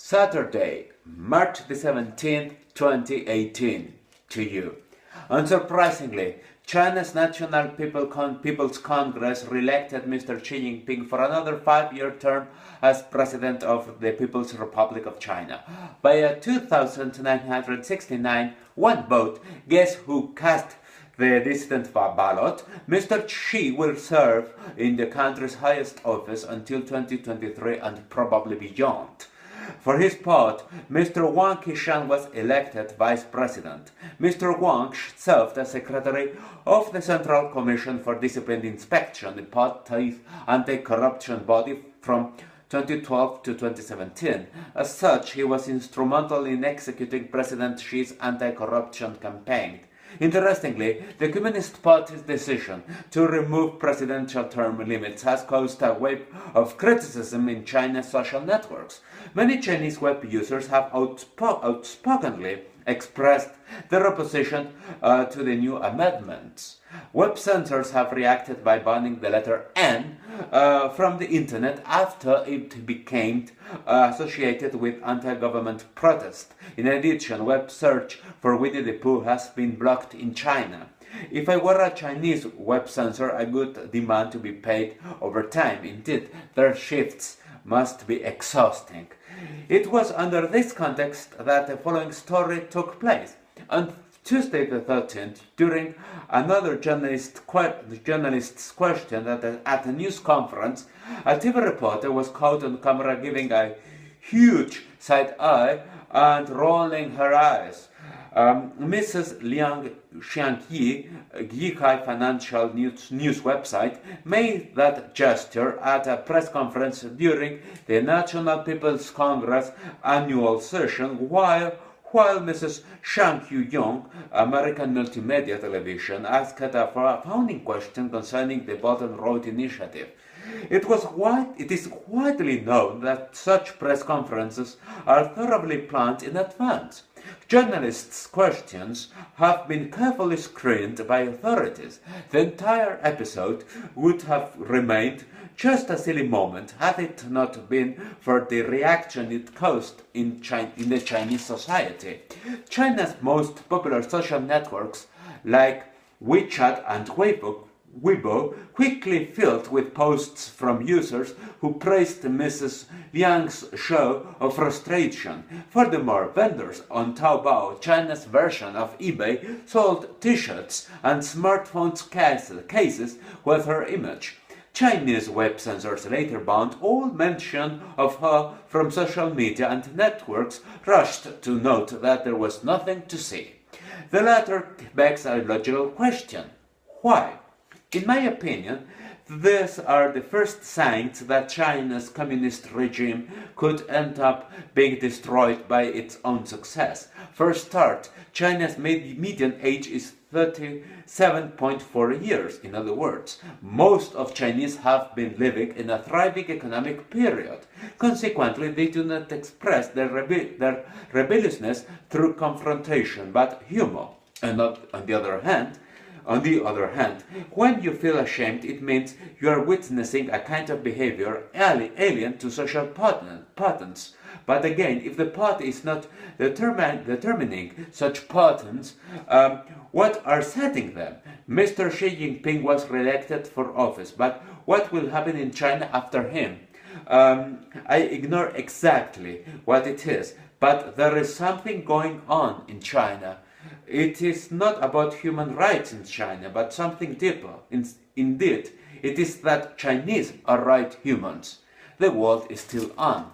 Saturday, March the 17th, 2018, to you. Unsurprisingly, China's National People's Congress re-elected Mr. Xi Jinping for another 5-year term as President of the People's Republic of China. By a 2,969 one vote, guess who cast the dissident ballot? Mr. Xi will serve in the country's highest office until 2023 and probably beyond. For his part, Mr. Wang Qishan was elected vice president. Mr. Wang served as secretary of the Central Commission for Discipline Inspection, the party's anti-corruption body, from 2012 to 2017. As such, he was instrumental in executing President Xi's anti-corruption campaign. Interestingly, the Communist Party's decision to remove presidential term limits has caused a wave of criticism in China's social networks. Many Chinese web users have outspokenly expressed their opposition to the new amendments. Web censors have reacted by banning the letter N from the internet after it became associated with anti-government protest. In addition, web search for Winnie the Pooh has been blocked in China. If I were a Chinese web censor, I would demand to be paid over time. Indeed, their shifts must be exhausting. It was under this context that the following story took place. On Tuesday the 13th, during another journalist's question at a news conference, a TV reporter was caught on camera giving a huge side eye and rolling her eyes. Mrs. Liang Xiangyi, Yihai Financial News website, made that gesture at a press conference during the National People's Congress annual session, while Mrs. Shang Yu-yong, American Multimedia Television, asked a founding question concerning the Belt and Road Initiative. It is widely known that such press conferences are thoroughly planned in advance. Journalists' questions have been carefully screened by authorities. The entire episode would have remained just a silly moment had it not been for the reaction it caused in the Chinese society. China's most popular social networks, like WeChat and Weibo, quickly filled with posts from users who praised Mrs. Liang's show of frustration. Furthermore, vendors on Taobao, China's version of eBay, sold t-shirts and smartphone cases with her image. Chinese web censors later banned all mention of her from social media, and networks rushed to note that there was nothing to see. The latter begs a logical question: why? In my opinion, these are the first signs that China's communist regime could end up being destroyed by its own success. For a start, China's median age is 37.4 years. In other words, most of Chinese have been living in a thriving economic period. Consequently, they do not express their rebelliousness through confrontation, but humor. And on the other hand, when you feel ashamed, it means you are witnessing a kind of behavior alien to social patterns. But again, if the party is not determining such patterns, what are setting them? Mr. Xi Jinping was re-elected for office, but what will happen in China after him? I ignore exactly what it is, but there is something going on in China. It is not about human rights in China, but something deeper. Indeed, it is that Chinese are right humans. The world is still on.